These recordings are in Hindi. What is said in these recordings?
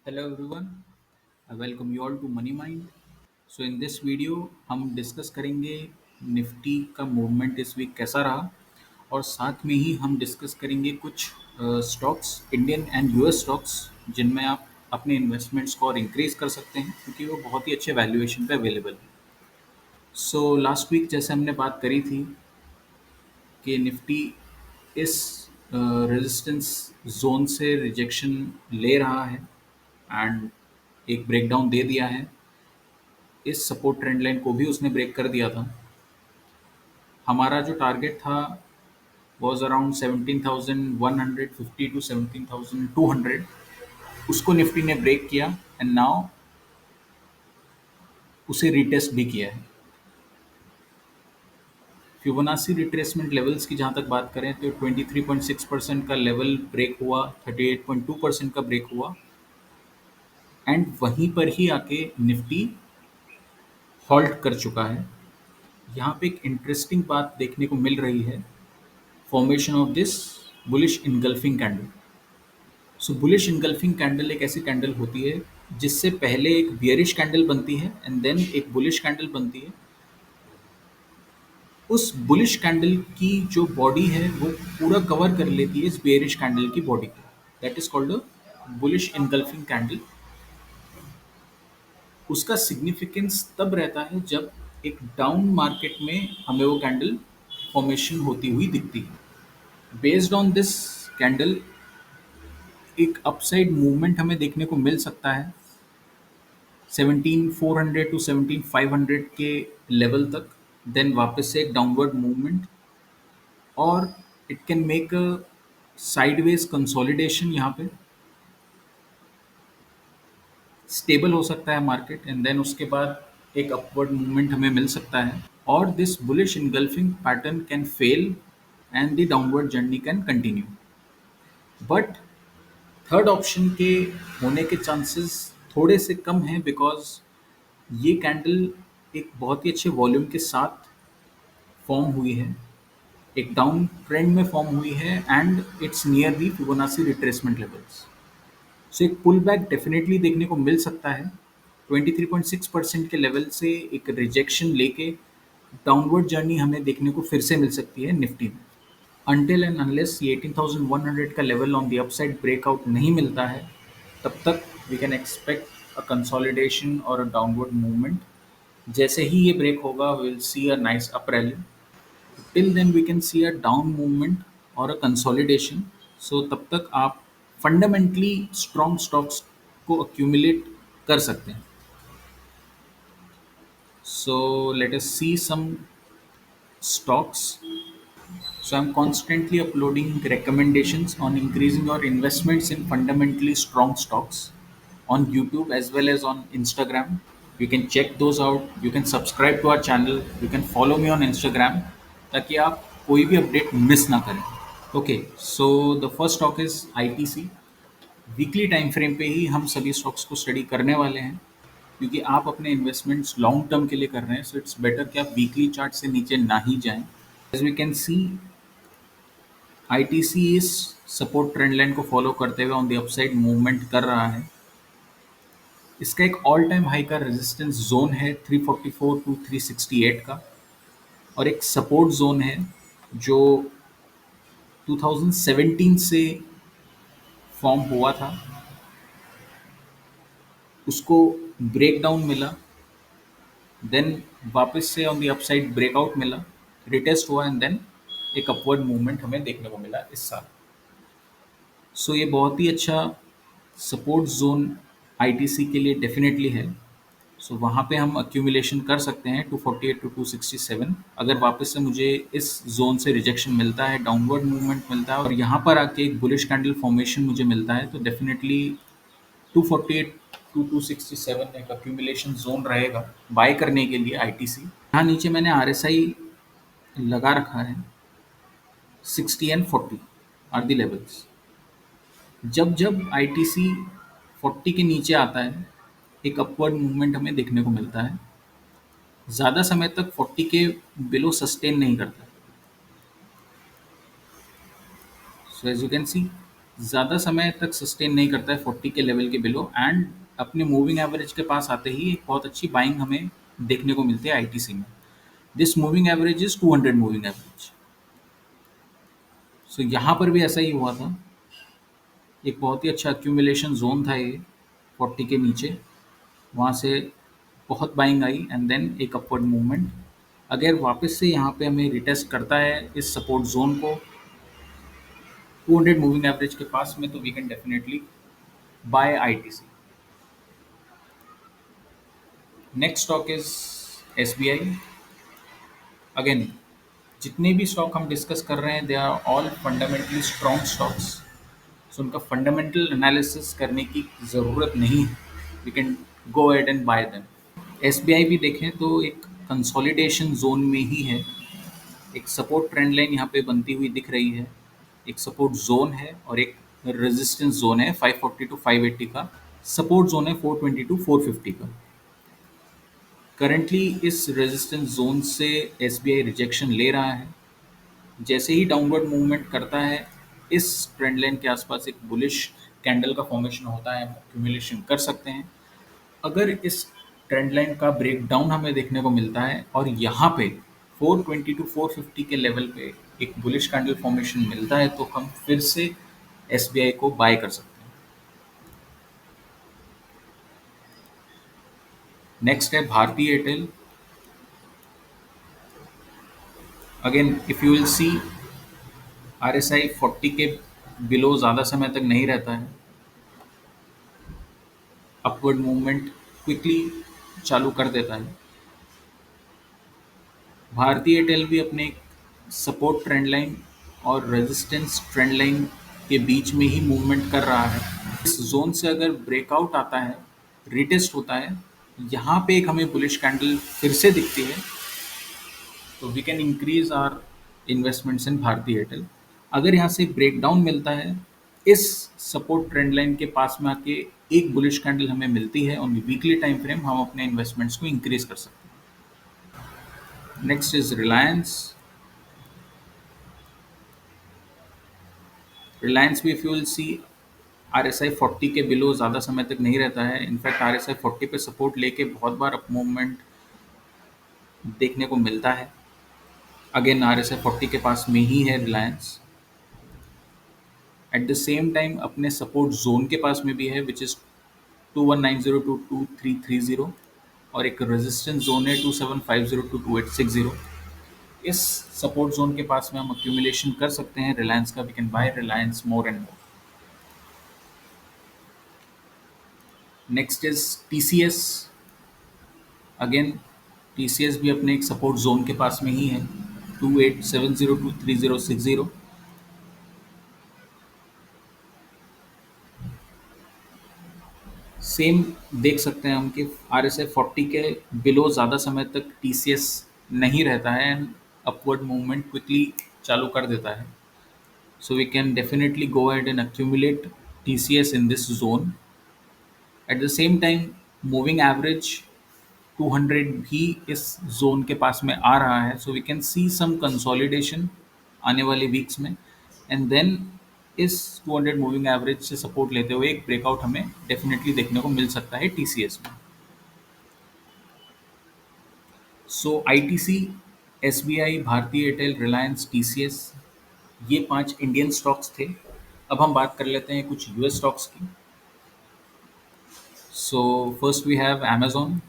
Hello everyone, I welcome you all to Money Mind. So in this video हम डिस्कस करेंगे निफ्टी का मूवमेंट इस वीक कैसा रहा और साथ में ही हम डिस्कस करेंगे कुछ stocks Indian and US stocks जिनमें आप अपने इन्वेस्टमेंट्स को और इंक्रीज कर सकते हैं क्योंकि वो बहुत ही अच्छे वैल्यूएशन पे अवेलेबल है। सो लास्ट वीक जैसे हमने बात करी थी कि निफ्टी इस रेजिस्टेंस जोन से रिजेक्शन ले रहा है एंड एक ब्रेकडाउन दे दिया है। इस सपोर्ट ट्रेंड लाइन को भी उसने ब्रेक कर दिया था। हमारा जो टारगेट था वाज अराउंड 17,150 टू 17,200। उसको निफ्टी ने ब्रेक किया एंड नाउ उसे रिटेस्ट भी किया है। फिबोनाची रिट्रेसमेंट लेवल्स की जहाँ तक बात करें तो 23.6% का लेवल ब्रेक हुआ, 38.2% का ब्रेक हुआ एंड वहीं पर ही आके निफ्टी हॉल्ट कर चुका है। यहाँ पे एक इंटरेस्टिंग बात देखने को मिल रही है, formation of this bullish engulfing candle. So bullish engulfing candle एक ऐसी कैंडल होती है जिससे पहले एक बियरिश कैंडल बनती है एंड देन एक बुलिश कैंडल बनती है। उस बुलिश कैंडल की जो बॉडी है वो पूरा कवर कर लेती है इस बियरिश कैंडल की बॉडी को। That is called a bullish engulfing candle. उसका सिग्निफिकेंस तब रहता है जब एक डाउन मार्केट में हमें वो कैंडल फॉर्मेशन होती हुई दिखती है। बेस्ड ऑन दिस कैंडल एक अपसाइड मूवमेंट हमें देखने को मिल सकता है 17,400 टू 17,500 के लेवल तक, देन वापस से एक डाउनवर्ड मूवमेंट और it can make a sideways consolidation. यहाँ पे स्टेबल हो सकता है मार्केट एंड देन उसके बाद एक अपवर्ड मूवमेंट हमें मिल सकता है और this bullish engulfing pattern can fail and the downward journey can continue. But third option के होने के चांसेस थोड़े से कम हैं बिकॉज ये कैंडल एक बहुत ही अच्छे वॉल्यूम के साथ फॉर्म हुई है, एक डाउन ट्रेंड में फॉर्म हुई है and it's near the Fibonacci retracement levels. So एक पुल बैक डेफिनेटली देखने को मिल सकता है 23.6% के लेवल से। एक रिजेक्शन लेके डाउनवर्ड जर्नी हमें देखने को फिर से मिल सकती है निफ्टी में। अनटिल एंड अनलेस ये 18,100 का level on the upside breakout नहीं मिलता है तब तक we can expect a consolidation और अ डाउनवर्ड मूवमेंट। जैसे ही ये ब्रेक होगा will see a nice up rally. Till then we can see a down movement और अ कंसोलिडेशन। सो तब तक आप फंडामेंटली स्ट्रॉन्ग स्टॉक्स को अक्यूमुलेट कर सकते हैं। So let us see some stocks. So I'm constantly uploading recommendations on increasing your investments in fundamentally strong stocks on YouTube as well as on Instagram. You can check those out. You can subscribe to our channel. You can follow me on Instagram ताकि आप कोई भी अपडेट मिस ना करें। Okay, so the first stock is ITC. Weekly time frame पे ही हम सभी स्टॉक्स को स्टडी करने वाले हैं क्योंकि आप अपने इन्वेस्टमेंट्स लॉन्ग टर्म के लिए कर रहे हैं। सो इट्स बेटर कि आप वीकली चार्ट से नीचे ना ही जाएं। As we can see ITC इस सपोर्ट ट्रेंड लाइन को फॉलो करते हुए ऑन द अपसाइड मूवमेंट कर रहा है। इसका एक ऑल टाइम हाई का रेजिस्टेंस जोन है 344 टू 368 का और एक सपोर्ट जोन है जो 2017 से फॉर्म हुआ था। उसको ब्रेक डाउन मिला, देन वापस से ऑन द अपसाइड ब्रेकआउट मिला, रिटेस्ट हुआ एंड देन एक अपवर्ड मूवमेंट हमें देखने को मिला इस साल। सो ये बहुत ही अच्छा सपोर्ट जोन आईटीसी के लिए डेफिनेटली है। सो वहाँ पे हम अक्यूमुलेशन कर सकते हैं 248 टू 267। अगर वापस से मुझे इस जोन से रिजेक्शन मिलता है, डाउनवर्ड मूवमेंट मिलता है और यहाँ पर आके एक बुलिश कैंडल फॉर्मेशन मुझे मिलता है तो डेफिनेटली 248 टू 267 एक अक्यूमुलेशन जोन रहेगा बाय करने के लिए आईटीसी। यहाँ नीचे मैंने आरएसआई लगा रखा है 60 एंड 40 आर दी लेवल्स। जब जब आईटीसी 40 के नीचे आता है एक अपवर्ड मूवमेंट हमें देखने को मिलता है। ज़्यादा समय तक 40 के बिलो सस्टेन नहीं करता। So as you can see ज़्यादा समय तक सस्टेन नहीं करता है 40 के लेवल के बिलो, एंड अपने मूविंग एवरेज के पास आते ही एक बहुत अच्छी बाइंग हमें देखने को मिलती है आईटीसी में। This moving average is 200 moving average. So यहाँ पर भी ऐसा ही हुआ था, एक बहुत ही अच्छा अक्यूमुलेशन जोन था ये 40 के नीचे, वहाँ से बहुत बाइंग आई एंड देन एक अपवर्ड मूवमेंट। अगर वापस से यहाँ पे हमें रिटेस्ट करता है इस सपोर्ट जोन को 200 मूविंग एवरेज के पास में, तो we can definitely buy ITC. Next stock is SBI. Again, जितने भी स्टॉक हम डिस्कस कर रहे हैं they are all fundamentally strong stocks, so उनका फंडामेंटल एनालिसिस करने की ज़रूरत नहीं है, we can go ahead and buy them. SBI भी देखें तो एक कंसोलिडेशन जोन में ही है, एक सपोर्ट ट्रेंड लाइन यहाँ पे बनती हुई दिख रही है, एक सपोर्ट जोन है और एक रेजिस्टेंस जोन है 540 टू 580 का, सपोर्ट जोन है 420 टू 450 का। करंटली इस रेजिस्टेंस जोन से एसबीआई रिजेक्शन ले रहा है। जैसे ही डाउनवर्ड मूवमेंट करता है इस ट्रेंड लाइन के आसपास एक बुलिश कैंडल का फॉर्मेशन होता है, हम एक्यूमुलेशन कर सकते हैं। अगर इस ट्रेंड लाइन का ब्रेकडाउन हमें देखने को मिलता है और यहाँ पे 420 टू 450 के लेवल पे एक बुलिश कैंडल फॉर्मेशन मिलता है, तो हम फिर से एसबीआई को बाय कर सकते हैं। नेक्स्ट है Bharti Airtel. Again if you will see, RSI 40 के बिलो ज़्यादा समय तक नहीं रहता है, अपवर्ड मूवमेंट क्विकली चालू कर देता है। भारतीय एयरटेल भी अपने सपोर्ट ट्रेंड लाइन और रेजिस्टेंस ट्रेंड लाइन के बीच में ही मूवमेंट कर रहा है। इस जोन से अगर ब्रेकआउट आता है, रिटेस्ट होता है, यहाँ पे एक हमें बुलिश कैंडल फिर से दिखती है, तो we can increase our investments in Bharti Airtel. अगर यहाँ से ब्रेकडाउन मिलता है, इस सपोर्ट ट्रेंड लाइन के पास में आके एक बुलिश कैंडल हमें मिलती है ऑन वीकली टाइम फ्रेम, हम अपने इन्वेस्टमेंट्स को इंक्रीज कर सकते हैं। Next is Reliance. रिलायंस भी if you will see, RSI 40 के बिलो ज़्यादा समय तक नहीं रहता है। इनफैक्ट आरएसआई 40 पे सपोर्ट लेके बहुत बार अप मूवमेंट देखने को मिलता है। अगेन आरएसआई 40 के पास में ही है Reliance. Eight the same time अपने सपोर्ट जोन के पास में भी है, विच इज़ 2190 टू 2330, और एक रेजिस्टेंस जोन है 2750 टू 2860। इस सपोर्ट जोन के पास में हम अक्यूमुलेशन कर सकते हैं रिलायंस का, we can buy Reliance more and more. Next is TCS. Again TCS भी अपने एक सपोर्ट जोन के पास में ही है 2870 टू 3060। सेम देख सकते हैं हम कि आर एस आई 40 के बिलो ज़्यादा समय तक टीसीएस नहीं रहता है एंड अपवर्ड मूवमेंट क्विकली चालू कर देता है। So we can definitely go ahead and accumulate TCS in this zone. At the same time moving average 200 भी इस जोन के पास में आ रहा है, so we can see some consolidation आने वाले वीक्स में, एंड देन इस 200 मूविंग एवरेज से सपोर्ट लेते हुए एक ब्रेकआउट हमें डेफिनेटली देखने को मिल सकता है टीसीएस में। So ITC, SBI, Bharti Airtel, Reliance, TCS, ये 5 इंडियन स्टॉक्स थे। अब हम बात कर लेते हैं कुछ यूएस स्टॉक्स की। So first we have Amazon.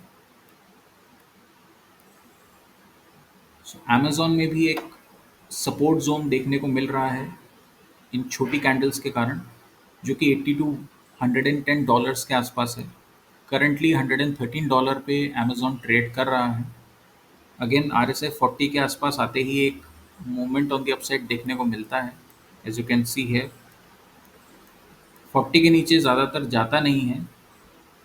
Amazon में भी एक सपोर्ट जोन देखने को मिल रहा है इन छोटी कैंडल्स के कारण, जो कि 80 टू $110 के आसपास है। करंटली $113 पे अमेजोन ट्रेड कर रहा है। अगेन आर एस आई 40 के आसपास आते ही एक मूवमेंट ऑन द अपसाइड देखने को मिलता है। एज यू कैन सी है 40 के नीचे ज़्यादातर जाता नहीं है,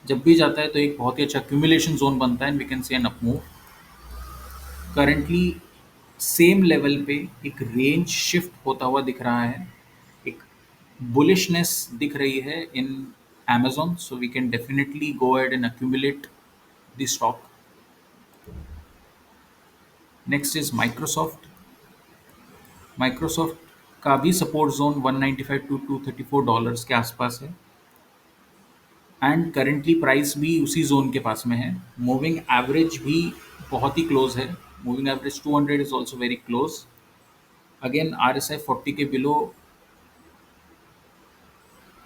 जब भी जाता है तो एक बहुत ही अच्छा एक्यूमुलेशन जोन बनता है and we can see an up move. Currently same level पे एक रेंज शिफ्ट होता हुआ दिख रहा है, एक बुलिशनेस दिख रही है इन Amazon, so we can definitely go ahead and accumulate the stock. Next is Microsoft. Microsoft का भी सपोर्ट जोन 195 टू $234 के आसपास है, एंड करेंटली प्राइस भी उसी जोन के पास में है। मूविंग एवरेज भी बहुत ही क्लोज है। Moving average 200 is also very close. Again are S I 40 के बिलो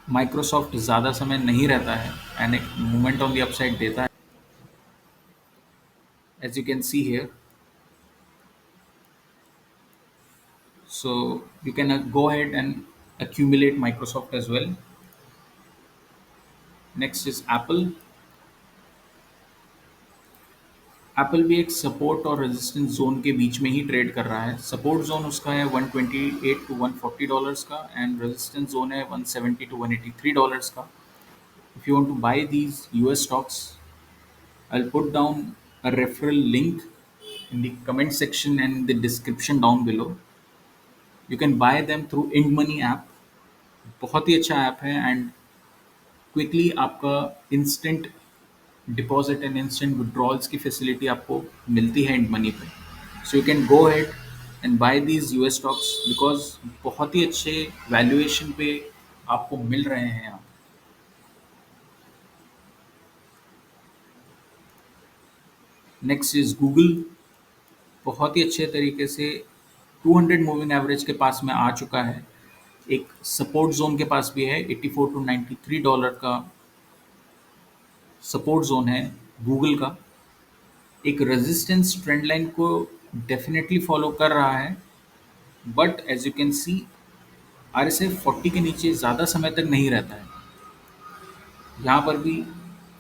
माइक्रोसॉफ्ट ज़्यादा समय नहीं रहता है एंड एक मूवमेंट ऑन द अपसाइड देता है, as you can see here. So you can go ahead and accumulate Microsoft as well. Next is Apple. Apple भी एक सपोर्ट और रेजिस्टेंस जोन के बीच में ही ट्रेड कर रहा है। सपोर्ट जोन उसका है 128 टू $140 का, एंड रेजिस्टेंस जोन है 170 टू $183 का। If you want to buy these US stocks, I'll put down a referral link in the comment section and the description down below. You can buy them through IndMoney app. बहुत ही अच्छा ऐप है एंड क्विकली आपका instant deposit and instant withdrawals की फैसिलिटी आपको मिलती है इंड मनी पे। So you can go ahead and buy these US stocks because बहुत ही अच्छे वैल्यूएशन पे आपको मिल रहे हैं यहाँ। Next is Google. बहुत ही अच्छे तरीके से 200 मूविंग एवरेज के पास में आ चुका है। एक सपोर्ट जोन के पास भी है, 84 टू $93 का सपोर्ट जोन है गूगल का। एक रेजिस्टेंस ट्रेंड लाइन को डेफिनेटली फॉलो कर रहा है, but as you can see R S I 40 के नीचे ज़्यादा समय तक नहीं रहता है। यहाँ पर भी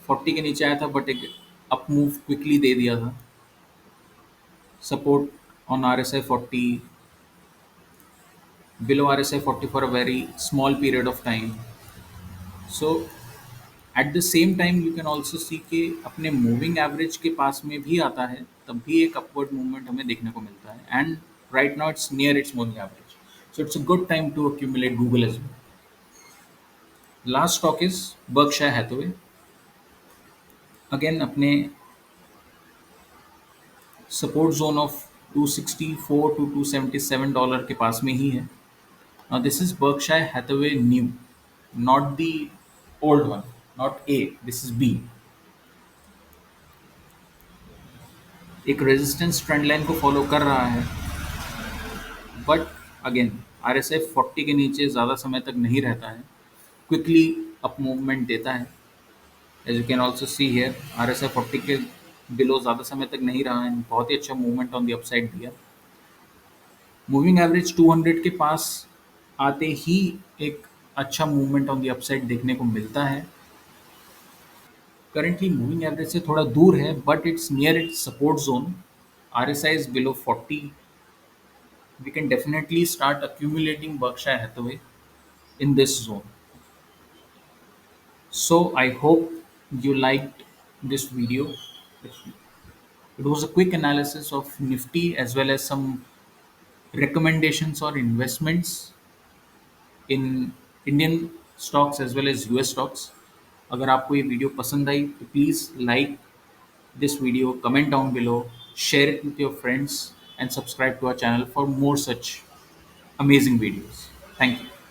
40 के नीचे आया था बट एक अप मूव क्विकली दे दिया था। Support on are S I 40, below are S I 40 for a very small period of time. So eight the same time you can also सी कि अपने मूविंग एवरेज के पास में भी आता है, तब भी एक अपवर्ड मूवमेंट हमें देखने को मिलता है, and right now it's near its moving average. So it's a good time to accumulate Google as well. Last stock is Berkshire Hathaway. Again अपने सपोर्ट जोन ऑफ 264 टू $277 के पास में ही है। Now this is Berkshire Hathaway new, not the old one, not A, this is B। एक रेजिस्टेंस ट्रेंड लाइन को फॉलो कर रहा है, but again are S I 40 के नीचे ज़्यादा समय तक नहीं रहता है, क्विकली अप मूवमेंट देता है। As you can also see here R S I 40 के बिलो ज़्यादा समय तक नहीं रहा है, बहुत ही अच्छा मूवमेंट ऑन द अपसाइड दिया। मूविंग एवरेज 200 के पास आते ही एक अच्छा मूवमेंट ऑन द अपसाइड देखने को मिलता है। करंटली मूविंग एवरेज से थोड़ा दूर है, but it's near it's support zone. Are S I is below 40। We can definitely start accumulating Berkshire Hathaway in this zone. So I hope you liked this video. It was a quick analysis of Nifty as well as some recommendations or investments in Indian stocks as well as US stocks. अगर आपको ये वीडियो पसंद आई तो please like this video, comment down below, share it with your friends, and subscribe to our channel for more such amazing videos. Thank you.